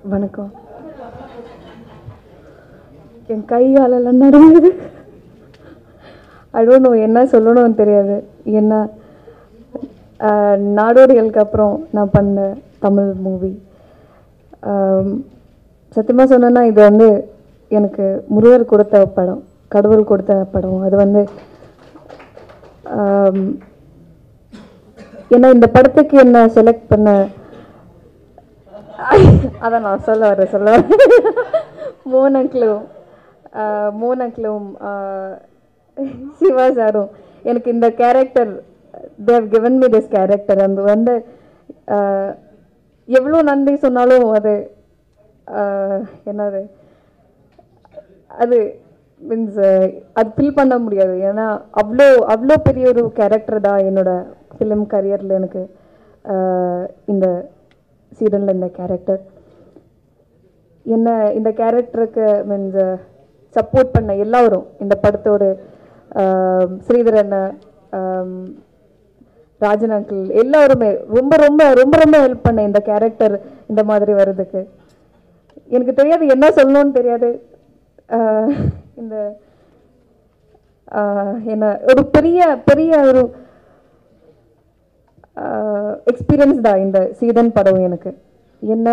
வணக்கம். என் கை காலெல்லாம் நடுங்குது. ஐ டோன்ட் நோ என்ன சொல்லணும்னு தெரியாது. என்ன நாடோடிகளுக்கு அப்புறம் நான் பண்ண தமிழ் மூவி. சத்தியமாக சொன்னேன்னா இது வந்து எனக்கு முருகர் கொடுத்த படம், கடவுள் கொடுத்த படம். அது வந்து ஏன்னா இந்த படத்துக்கு என்ன செலக்ட் பண்ண, அதை நான் சொல்ல வரேன். மோனக்லும் சிவா சாரும் எனக்கு இந்த character, they have given me this character. அது வந்து எவ்வளோ நன்றி சொன்னாலும் அது என்னது அது மீன்ஸ் அது ஃபில் பண்ண முடியாது. ஏன்னா அவ்வளோ அவ்வளோ பெரிய ஒரு கேரக்டர் தான் என்னோட ஃபிலிம் கரியரில் எனக்கு இந்த சீசனில் இந்த கேரக்டர். என்ன இந்த கேரக்டருக்கு மீன்ஸ் சப்போர்ட் பண்ண எல்லாரும், இந்த படத்தோட ஸ்ரீதரன், ராஜன் அங்கிள் எல்லாருமே ரொம்ப ரொம்ப ரொம்ப ரொம்ப ஹெல்ப் பண்ண இந்த கேரக்டர் இந்த மாதிரி வர்றதுக்கு. எனக்கு தெரியாது என்ன சொல்லணும்னு தெரியாது. இந்த என்ன ஒரு பெரிய பெரிய ஒரு எக்ஸ்பீரியன்ஸ் தான் இந்த சீதன் படம் எனக்கு. என்ன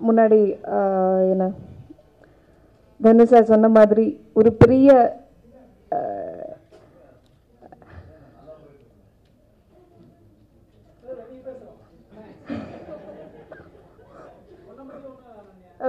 முன்னாடி என்ன தனுஷ் சார் சொன்ன மாதிரி ஒரு பெரிய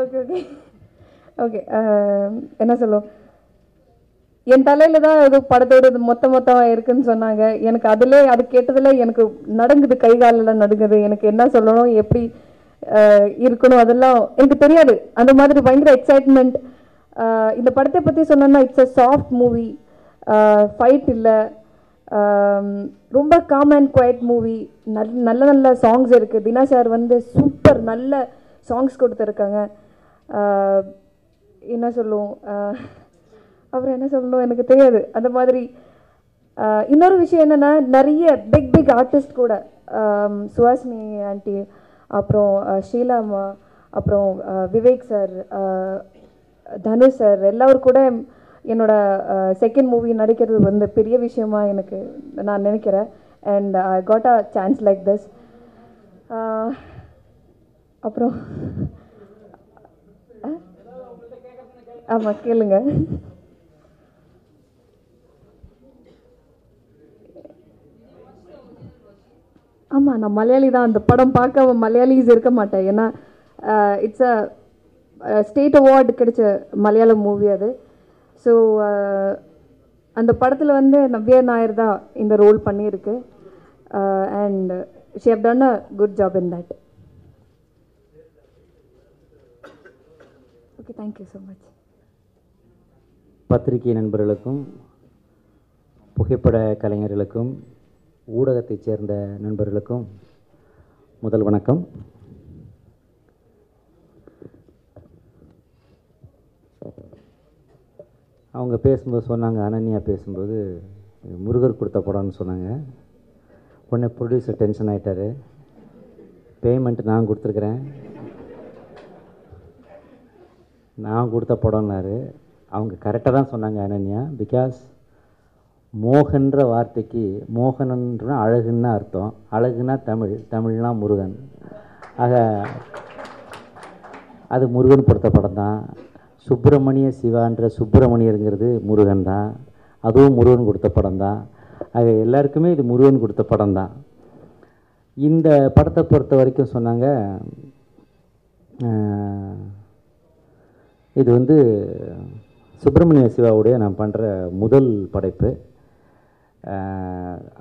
ஓகே ஓகே ஓகே என்ன சொல்லும், என் தலையில் தான் இது படத்தோடு மொத்தமாக இருக்குன்னு சொன்னாங்க. எனக்கு அது கேட்டதில் எனக்கு நடுங்குது, கை காலெல்லாம் நடுங்குது. எனக்கு என்ன சொல்லணும், எப்படி இருக்கணும் அதெல்லாம் எனக்கு தெரியாது. அந்த மாதிரி பயங்கர எக்ஸைட்மெண்ட். இந்த படத்தை பற்றி சொன்னேன்னா it's a soft movie. Fight இல்லை, ரொம்ப காம் அண்ட் குவைட் மூவி. நல்ல நல்ல சாங்ஸ் இருக்குது. தினா சார் வந்து சூப்பர் நல்ல சாங்ஸ் கொடுத்துருக்காங்க. என்ன சொல்லுவோம், அப்புறம் என்ன சொல்லணும் எனக்கு தெரியாது. அந்த மாதிரி இன்னொரு விஷயம் என்னென்னா, நிறைய பிக் பிக் ஆர்டிஸ்ட் கூட, சுஹாசினி ஆண்டி, அப்புறம் ஷீலாமா, அப்புறம் விவேக் சார், தனுஷ் சார் எல்லாரும் கூட என்னோட செகண்ட் மூவி நடிக்கிறது வந்து பெரிய விஷயமா எனக்கு நான் நினைக்கிறேன். And I got a chance like this. அப்புறம் ஆமாம் கேளுங்க. ஆமாம் நான் மலையாளி தான். அந்த படம் பார்க்க மலையாளிஸ் இருக்க மாட்டேன். ஏன்னா இட்ஸ் அ ஸ்டேட் அவார்டு கிடைச்ச மலையாளம் மூவி அது. ஸோ அந்த படத்தில் வந்து நவ்யா நாயர் தான் இந்த ரோல் பண்ணியிருக்கு. And she have done a good job in that. Okay, thank you so much. பத்திரிகை நண்பர்களுக்கும், புகைப்பட கலைஞர்களுக்கும், ஊடகத்தைச் சேர்ந்த நண்பர்களுக்கும் முதல் வணக்கம். அவங்க பேசும்போது சொன்னாங்க, அனன்யா பேசும்போது முருகர் கொடுத்த படம்னு சொன்னாங்க. உடனே ப்ரொடியூசர் டென்ஷன் ஆகிட்டார். பேமெண்ட் நான் கொடுத்துருக்குறேன், நான் கொடுத்த படம்னாரு. அவங்க கரெக்டாக தான் சொன்னாங்க அனன்யா. பிகாஸ் மோகன்ற வார்த்தைக்கு மோகனன்ற அழகுன்னா அர்த்தம், அழகுனா தமிழ், தமிழ்னா முருகன். ஆக அது முருகன் கொடுத்த படம் தான். சுப்பிரமணிய சிவான்ற சுப்பிரமணியருங்கிறது முருகன் தான், அதுவும் முருகன் கொடுத்த படம் தான். ஆக எல்லாருக்குமே இது முருகன் கொடுத்த படம் தான். இந்த படத்தை பொறுத்த வரைக்கும் சொன்னாங்க, இது வந்து சுப்பிரமணிய சிவாவுடைய நான் பண்ணுற முதல் படைப்பு.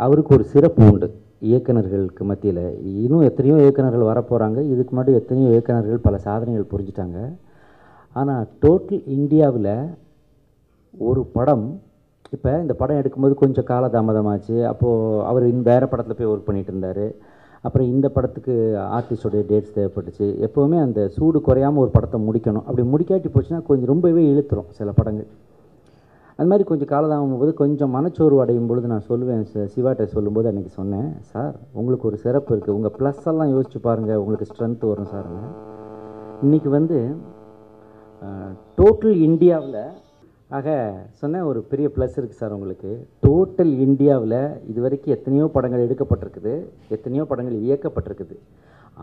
அவருக்கு ஒரு சிறப்பு உண்டு இயக்குநர்களுக்கு மத்தியில். இன்னும் எத்தனையோ இயக்குநர்கள் வரப்போகிறாங்க. இதுக்கு முன்னாடி எத்தனையோ இயக்குநர்கள் பல சாதனைகள் புரிஞ்சிட்டாங்க. ஆனால் டோட்டல் இந்தியாவில் ஒரு படம், இப்போ இந்த படம் எடுக்கும்போது கொஞ்சம் காலதாமதமாச்சு. அப்போது அவர் வேறு படத்தில் போய் ஒர்க் பண்ணிகிட்டு இருந்தார். அப்புறம் இந்த படத்துக்கு ஆர்டிஸ்டோடைய டேட்ஸ் தேவைப்பட்டுச்சு. எப்போவுமே அந்த சூடு குறையாமல் ஒரு படத்தை முடிக்கணும். அப்படி முடிக்காட்டி போச்சுன்னா கொஞ்சம் ரொம்பவே இழுத்துரும் சில படங்கள். அது மாதிரி கொஞ்சம் காலதாகும் போது கொஞ்சம் மனச்சோர்வு அடையும் பொழுது நான் சொல்லுவேன், சிவாட்ட சொல்லும்போது அன்றைக்கி சொன்னேன், சார் உங்களுக்கு ஒரு சிறப்பு இருக்குது, உங்கள் ப்ளஸ் எல்லாம் யோசிச்சு பாருங்கள், உங்களுக்கு ஸ்ட்ரென்த் வரும் சார். இன்றைக்கி வந்து டோட்டல் இந்தியாவில் ஆக சொன்னேன் ஒரு பெரிய ப்ளஸ் இருக்குது சார் உங்களுக்கு. டோட்டல் இந்தியாவில் இது வரைக்கும் எத்தனையோ படங்கள் எடுக்கப்பட்டிருக்குது, எத்தனையோ படங்கள் இயக்கப்பட்டிருக்குது.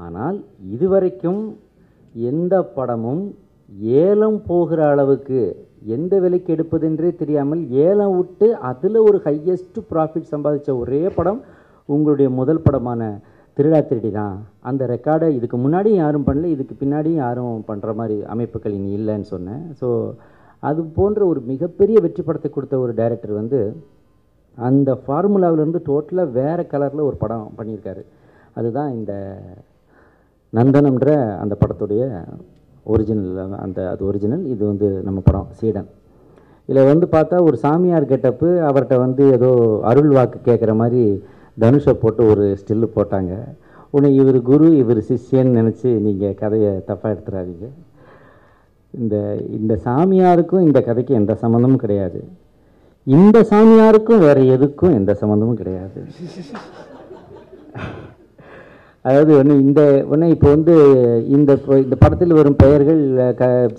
ஆனால் இதுவரைக்கும் எந்த படமும் ஏலம் போகிற அளவுக்கு எந்த விலைக்கு எடுப்பதென்றே தெரியாமல் ஏலம் விட்டு அதில் ஒரு ஹையஸ்ட் ப்ராஃபிட் சம்பாதிச்ச ஒரே படம் உங்களுடைய முதல் படமான திருடா திருடி தான். அந்த ரெக்கார்டை இதுக்கு முன்னாடியும் யாரும் பண்ணல, இதுக்கு பின்னாடியும் யாரும் பண்ணுற மாதிரி அமைப்புகள் இனி இல்லைன்னு சொன்னேன். ஸோ அது போன்ற ஒரு மிகப்பெரிய வெற்றி படத்தை கொடுத்த ஒரு டைரக்டர் வந்து அந்த ஃபார்முலாவிலேருந்து டோட்டலாக வேறு கலரில் ஒரு படம் பண்ணியிருக்காரு. அதுதான் இந்த நந்தனம்ன்ற அந்த படத்துடைய ஒரிஜினல். அது ஒரிஜினல், இது வந்து நம்ம படம் சீடன். இதில் வந்து பார்த்தா ஒரு சாமியார் கெட்டப்பு, அவர்கிட்ட வந்து ஏதோ அருள் வாக்கு கேட்குற மாதிரி தனுஷை போட்டு ஒரு ஸ்டில்லு போட்டாங்க. உடனே இவர் குரு இவர் சிஷ்யன்னு நினச்சி நீங்கள் கதையை தப்பாக எடுத்துடாதீங்க. இந்த சாமியாருக்கும் இந்த கதைக்கு எந்த சம்மந்தமும் கிடையாது, இந்த சாமியாருக்கும் வேறு எதுக்கும் எந்த சம்மந்தமும் கிடையாது. அதாவது ஒன்று இப்போ வந்து இந்த படத்தில் வரும் பெயர்கள்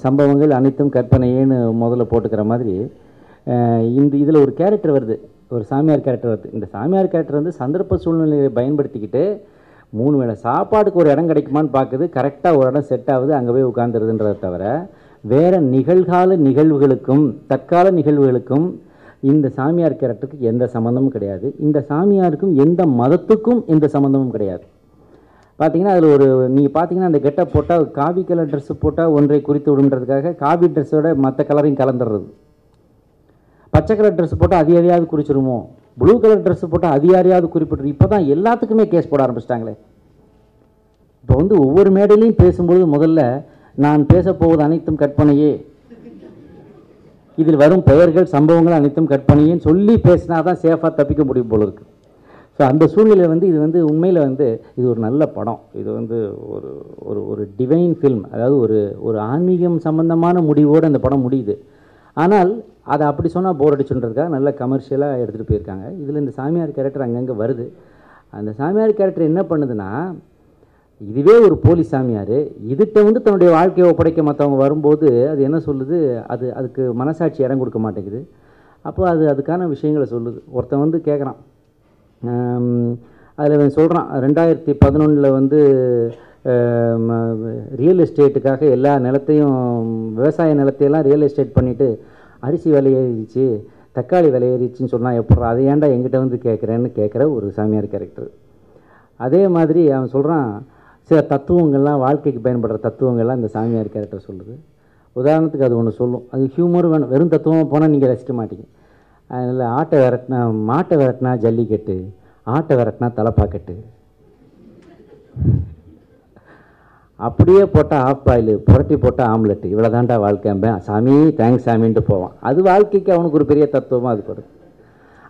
சம்பவங்கள் அனைத்தும் கற்பனையேன்னு முதல்ல போட்டுக்கிற மாதிரி இதில் ஒரு கேரக்டர் வருது, ஒரு சாமியார் கேரக்டர் வருது. இந்த சாமியார் கேரக்டர் வந்து சந்தர்ப்ப சூழ்நிலையை பயன்படுத்திக்கிட்டு 3 வேளை சாப்பாடுக்கு ஒரு இடம் கிடைக்குமான்னு பார்க்குது, கரெக்டாக ஒரு இடம் செட் ஆகுது, அங்கே போய் உட்காந்துருதுன்றதை தவிர வேறு நிகழ்கால நிகழ்வுகளுக்கும் தற்கால நிகழ்வுகளுக்கும் இந்த சாமியார் கேரக்டருக்கு எந்த சம்மந்தமும் கிடையாது. இந்த சாமியாருக்கும் எந்த மதத்துக்கும் எந்த சம்மந்தமும் கிடையாது. பார்த்தீங்கன்னா அதில் நீங்கள் பார்த்தீங்கன்னா அந்த கெட்டப் போட்டால் காவி கலர் ட்ரெஸ்ஸு போட்டால் ஒன்றை குறித்து விடுன்றதுக்காக காவி ட்ரெஸ்ஸோட மற்ற கலரையும் கலந்துடுறது. பச்சை கலர் ட்ரெஸ் போட்டால் அது எதையாவது குறிச்சிருமோ, ப்ளூ கலர் ட்ரெஸ்ஸு போட்டால் அது யாரையாவது குறிப்பிட்ரு. இப்போ தான் எல்லாத்துக்குமே கேஸ் போட ஆரம்பிச்சிட்டாங்களே. இப்போ வந்து ஒவ்வொரு மேடையிலையும் பேசும்பொழுது முதல்ல நான் பேசப்போவது அனைத்தும் கற்பனையே, இதில் வரும் பெயர்கள் சம்பவங்கள் அனைத்தும் கற்பனையேன்னு சொல்லி பேசினா தான் சேஃபாக தப்பிக்க முடியும் போல இருக்குது. ஸோ அந்த சூழ்நிலை வந்து இது வந்து உண்மையில் வந்து இது ஒரு நல்ல படம். இது வந்து ஒரு டிவைன் ஃபில்ம், அதாவது ஒரு ஆன்மீகம் சம்பந்தமான முடிவோடு அந்த படம் முடியுது. ஆனால் அதை அப்படி சொன்னால் போர் அடிச்சுன்றதுக்காக நல்ல கமர்ஷியலாக எடுத்துகிட்டு போயிருக்காங்க. இதில் இந்த சாமியார் கேரக்டர் அங்கங்கே வருது. அந்த சாமியார் கேரக்டர் என்ன பண்ணுதுன்னா, இதுவே ஒரு போலி சாமியார் இதுகிட்ட வந்து தன்னுடைய வாழ்க்கையை ஒப்படைக்க மற்றவங்க வரும்போது அது என்ன சொல்லுது, அதுக்கு மனசாட்சி இடம் கொடுக்க மாட்டேங்குது. அப்போ அதுக்கான விஷயங்களை சொல்லுது. ஒருத்தன் வந்து கேட்குறான், அதில் சொல்கிறான் 2011 வந்து ரியல் எஸ்டேட்டுக்காக எல்லா நிலத்தையும் விவசாய நிலத்தையெல்லாம் ரியல் எஸ்டேட் பண்ணிவிட்டு அரிசி விலை ஏறிடுச்சு, தக்காளி விலை ஏறிடுச்சின்னு சொன்னால் எப்போ அதை ஏன்டா எங்கிட்ட வந்து கேட்குறேன்னு கேட்குற ஒரு சாமியார் கேரக்டர். அதே மாதிரி அவன் சொல்கிறான், சில தத்துவங்கள்லாம் வாழ்க்கைக்கு பயன்படுற தத்துவங்கள்லாம் இந்த சாமியார் கேரக்டர் சொல்லுது. உதாரணத்துக்கு அது ஒன்று சொல்லும், அது ஹியூமர் வேணும், வெறும் தத்துவமாக போனால் நீங்கள் ரசிக்க மாட்டீங்க. அதனால் மாட்டை விரட்டினா ஜல்லிக்கட்டு, ஆட்டை விரட்டினா தலைப்பாக்கட்டு, அப்படியே போட்டால் ஆஃப் பாயில், புரட்டி போட்டால் ஆம்லெட்டு, இவ்வளோ தாண்டா வாழ்க்கைம்பேன், சாமி தேங்க்ஸ் சாமின்ட்டு போவான். அது வாழ்க்கைக்கு அவனுக்கு ஒரு பெரிய தத்துவமாக அது படுது.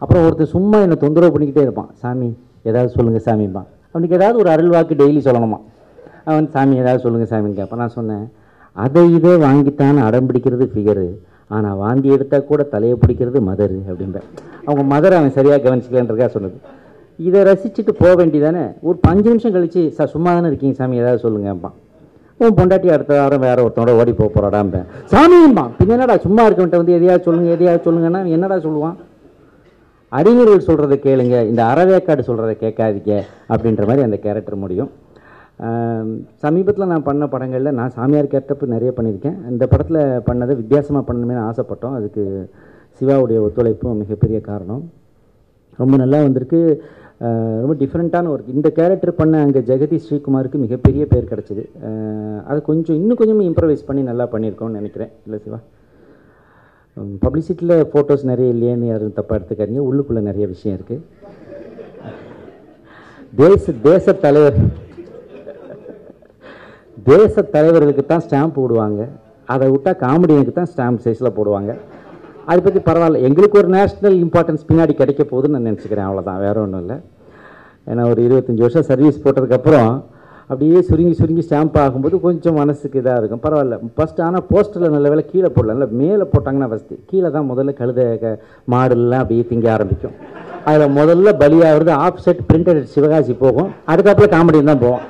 அப்புறம் ஒருத்தர் சும்மா என்னை தொந்தரவு பண்ணிக்கிட்டே இருப்பான், சாமி ஏதாவது சொல்லுங்கள் சாமிம்பான். அவனுக்கு ஏதாவது ஒரு அருள் வாக்கு டெய்லி சொல்லணுமா, அவன் சாமி ஏதாவது சொல்லுங்கள் சாமின்னு கேட்பான். நான் சொன்னேன், அதை இதே வாங்கித்தானே அடம் பிடிக்கிறது ஃபிகரு, ஆனால் வாந்தி எடுத்தால் கூட தலையை பிடிக்கிறது மதரு அப்படின்ற. அவங்க மதரை அவன் சரியாக கவனிச்சிக்கலன்றக்கா சொன்னது. இதை ரசிச்சுட்டு போக வேண்டியதானே. ஒரு 5 நிமிஷம் கழிச்சு, சார் சும்மா தானே இருக்கீங்க சாமி ஏதாவது சொல்லுங்கப்பான். உன் பொண்டாட்டி அடுத்த வாரம் வேறு ஒருத்தனோட ஓடி போகிறாடாம்பேன், சாமியும்பான். பின்ன என்னடா சும்மா இருக்கவன்ட்ட வந்து எதையாவது சொல்லுங்கன்னா என்னடா சொல்லுவான். அறிஞர்கள் சொல்கிறத கேளுங்க, இந்த அறவேக்காடு சொல்கிறத கேட்காதீங்க அப்படின்ற மாதிரி அந்த கேரக்டர் முடியும். சமீபத்தில் நான் பண்ண படங்களில் நான் சாமியார் கேரக்டர் நிறைய பண்ணியிருக்கேன். இந்த படத்தில் பண்ணதை வித்தியாசமாக பண்ணணுமே ஆசைப்பட்டோம். அதுக்கு சிவாவுடைய ஒத்துழைப்பும் மிகப்பெரிய காரணம். ரொம்ப நல்லா வந்திருக்கு, ரொம்ப டிஃப்ரெண்ட்டான ஒர்க். இந்த கேரக்டர் பண்ண அங்கே ஜெகதி ஸ்ரீகுமாருக்கு மிகப்பெரிய பேர் கிடச்சிது. அது இன்னும் கொஞ்சம் இம்ப்ரவைஸ் பண்ணி நல்லா பண்ணியிருக்கோம்னு நினைக்கிறேன். இல்லை சிவா, பப்ளிசிட்டியில் ஃபோட்டோஸ் நிறைய இல்லையேன்னு யாரும் தப்பாக எடுத்துக்காதீங்க, உள்ளுக்குள்ளே நிறைய விஷயம் இருக்குது. தேச தலைவர்களுக்கு தான் ஸ்டாம்ப் போடுவாங்க, அதை விட்டால் காமெடியனுக்கு தான் ஸ்டாம்ப் சைஸில் போடுவாங்க. அதை பற்றி பரவாயில்ல, எங்களுக்கு ஒரு நேஷ்னல் இம்பார்ட்டன்ஸ் பின்னாடி கிடைக்க போகுதுன்னு நான் நினச்சிக்கிறேன், அவ்வளோதான், வேறு ஒன்றும் இல்லை. ஏன்னா ஒரு 25 வருஷம் சர்வீஸ் போட்டதுக்கப்புறம் அப்படியே சுருங்கி சுருங்கி ஸ்டாம்ப் ஆகும்போது கொஞ்சம் மனசுக்கு இதாக இருக்கும். பரவாயில்ல ஃபஸ்ட்டு. ஆனால் போஸ்டரில் நல்ல வேலை கீழே போடல, இல்லை மேலே போட்டாங்கன்னா ஃபஸ்ட்டு. கீழே தான் முதல்ல கழுத மாடுலாம் அப்படியே திங்க ஆரம்பிக்கும். அதில் முதல்ல பலியாகிறது ஆஃப்செட் பிரிண்டட் சிவகாசி போகும், அதுக்கப்புறம் காமெடியன் தான் போவோம்.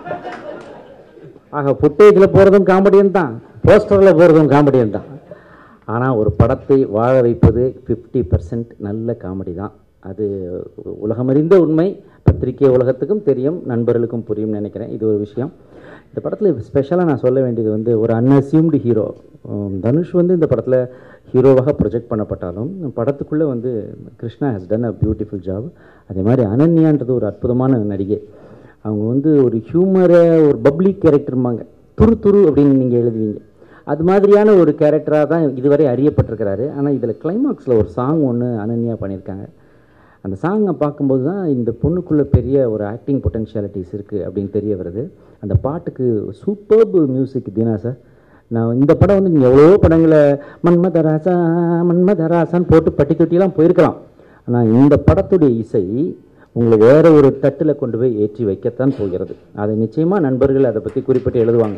ஆக ஃபுட்டேஜில் போகிறதும் காமெடியன் தான், போஸ்டரில் போகிறதும் காமெடியன் தான். ஆனால் ஒரு படத்தை வாழ வைப்பது 50% நல்ல காமெடி தான். அது உலகமறிந்த உண்மை. பத்திரிகை உலகத்துக்கும் தெரியும், நண்பர்களுக்கும் புரியும் நினைக்கிறேன். இது ஒரு விஷயம். இந்த படத்தில் ஸ்பெஷலாக நான் சொல்ல வேண்டியது வந்து ஒரு அன்அசியூம்டு ஹீரோ. தனுஷ் வந்து இந்த படத்தில் ஹீரோவாக ப்ரொஜெக்ட் பண்ணப்பட்டாலும் படத்துக்குள்ளே வந்து Krishna has done a beautiful job. அதே மாதிரி அனன்யான்றது ஒரு அற்புதமான நடிகை. அவங்க வந்து ஒரு ஹியூமரை, ஒரு பப்ளிக் கேரக்டர்மாங்க, துரு துரு அப்படின்னு நீங்கள் எழுதுவீங்க, அது மாதிரியான ஒரு கேரக்டராக தான் இதுவரை அறியப்பட்டிருக்கிறாரு. ஆனால் இதில் கிளைமாக்ஸில் ஒரு சாங் ஒன்று அனன்யா பண்ணியிருக்காங்க. அந்த சாங்கை பார்க்கும்போது தான் இந்த பொண்ணுக்குள்ளே பெரிய ஒரு ஆக்டிங் பொட்டென்ஷியாலிட்டிஸ் இருக்குது அப்படின்னு தெரிய வருது. அந்த பாட்டுக்கு சூப்பர்ப் மியூசிக் தீனா சார். நான் இந்த படம் வந்து நீங்கள் எவ்வளோ படங்களை மன்மதராசா மன்மதராசான்னு போட்டு பட்டி தொட்டியெல்லாம் போயிருக்கலாம். ஆனால் இந்த படத்துடைய இசை உங்களை வேறு ஒரு தட்டில் கொண்டு போய் ஏற்றி வைக்கத்தான் போகிறது. அதை நிச்சயமாக நண்பர்கள் அதை பற்றி குறிப்பிட்டு எழுதுவாங்க.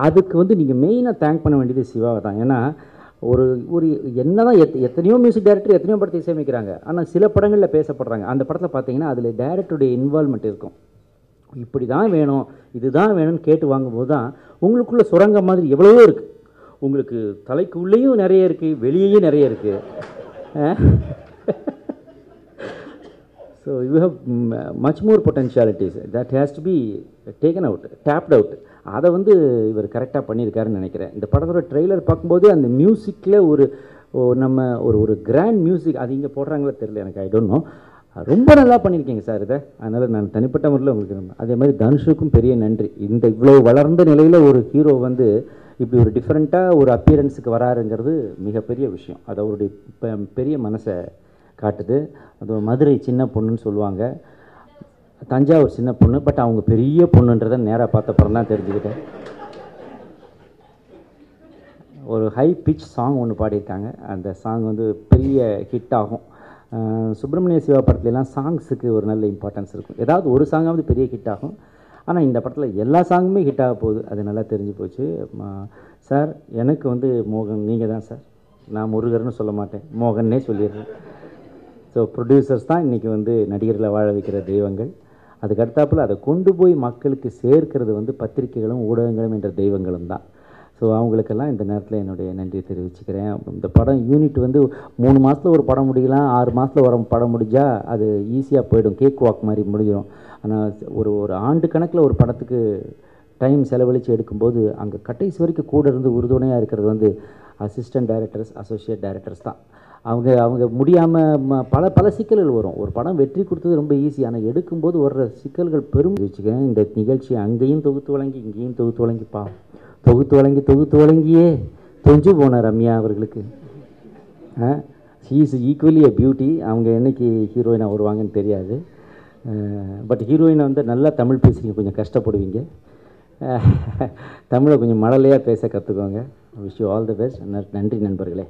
அதுக்கு வந்து நீங்கள் மெயினாக தேங்க் பண்ண வேண்டியது சிவாவை தான். ஏன்னா ஒரு ஒரு என்ன தான் எத்தனையோ மியூசிக் டைரக்டர் எத்தனையோ படத்தை இசையமைக்கிறாங்க, ஆனால் சில படங்களில் பேசப்படுறாங்க. அந்த படத்தில் பார்த்தீங்கன்னா அதில் டைரக்டருடைய இன்வால்மெண்ட் இருக்கும். இப்படி தான் வேணும், இதுதான் வேணும்னு கேட்டு வாங்கும்போது தான் உங்களுக்குள்ள சுரங்க மாதிரி எவ்வளவோ இருக்குது. உங்களுக்கு தலைக்கு உள்ளேயும் நிறைய இருக்குது, வெளியேயும் நிறைய இருக்குது. So you have much more potentialities that has to be taken out, tapped out. அதை வந்து இவர் கரெக்டாக பண்ணியிருக்காருன்னு நினைக்கிறேன். இந்த படத்தோட ட்ரெய்லர் பார்க்கும்போதே அந்த மியூசிக்கில் ஒரு நம்ம ஒரு கிராண்ட் மியூசிக் அது இங்கே போடுறாங்களோ தெரியல எனக்கு, ஐ டோன்ட் நோ. ரொம்ப நல்லா பண்ணியிருக்கீங்க சார் இதை. அதனால் நான் தனிப்பட்ட முறையில் உங்களுக்கு அதே மாதிரி தனுஷுக்கும் பெரிய நன்றி. இந்த இவ்வளோ வளர்ந்த நிலையில் ஒரு ஹீரோ வந்து இப்படி ஒரு டிஃப்ரெண்ட்டாக ஒரு அப்பியரன்ஸுக்கு வராருங்கிறது மிகப்பெரிய விஷயம். அது அவருடைய பெரிய மனசை காட்டுது. அது மதுரை சின்ன பொண்ணுன்னு சொல்லுவாங்க, தஞ்சாவூர் சின்ன பொண்ணு, பட் அவங்க பெரிய பொண்ணுன்றதை நேராக பார்த்தப்பறம் தான் தெரிஞ்சுக்கிட்டேன். ஒரு ஹை பிச் சாங் ஒன்று பாடியிருக்காங்க. அந்த சாங் வந்து பெரிய ஹிட் ஆகும். சுப்பிரமணிய சிவா படத்துலலாம் சாங்ஸுக்கு ஒரு நல்ல இம்பார்ட்டன்ஸ் இருக்கும். ஏதாவது ஒரு சாங்காவது பெரிய ஹிட் ஆகும். ஆனால் இந்த படத்தில் எல்லா சாங்குமே ஹிட் ஆக போகுது, அது நல்லா தெரிஞ்சு போச்சு. சார் எனக்கு வந்து மோகன் நீங்கள் தான் சார். நான் முருகர்னு சொல்ல மாட்டேன், மோகன்னே சொல்லிடுறேன். ஸோ ப்ரொடியூசர்ஸ் தான் இன்றைக்கி வந்து நடிகர்களை வாழ வைக்கிற தெய்வங்கள். அதுக்கடுத்தாப்பில் அதை கொண்டு போய் மக்களுக்கு சேர்க்கிறது வந்து பத்திரிகைகளும் ஊடகங்களும் என்ற தெய்வங்களும் தான். ஸோ அவங்களுக்கெல்லாம் இந்த நேரத்தில் என்னுடைய நன்றியை தெரிவிச்சுக்கிறேன். இந்த படம் யூனிட் வந்து 3 மாதத்தில் ஒரு படம் முடியலாம், 6 மாதத்தில் ஒரு படம் முடிஞ்சால் அது ஈஸியாக போயிடும், கேக் வாக் மாதிரி முடிஞ்சிடும். ஆனால் ஒரு ஆண்டு கணக்கில் ஒரு படத்துக்கு டைம் செலவழித்து எடுக்கும்போது அங்கே கடைசி வரைக்கும் கூட இருந்து உறுதுணையாக இருக்கிறது வந்து அசிஸ்டன்ட் டைரக்டர்ஸ், அசோசியேட் டைரக்டர்ஸ் தான். அவங்க முடியாமல் பல சிக்கல்கள் வரும். ஒரு படம் வெற்றி கொடுத்தது ரொம்ப ஈஸி, ஆனால் எடுக்கும்போது வர்ற சிக்கல்கள் பெரும் வச்சுக்கேன். இந்த நிகழ்ச்சி அங்கேயும் தொகுத்து வழங்கி இங்கேயும் தொகுத்து வழங்கிப்பா, தொகுத்து வழங்கியே தொஞ்சு போன ரம்யா அவர்களுக்கு she is equally a beauty. அவங்க என்னைக்கு ஹீரோயினாக வருவாங்கன்னு தெரியாது. பட் ஹீரோயினை வந்து நல்லா தமிழ் பேசுகிறீங்க, கொஞ்சம் கஷ்டப்படுவீங்க. தமிழை கொஞ்சம் மழலையாக பேச கற்றுக்கோங்க. Wish you all the best. நன்றி நண்பர்களே.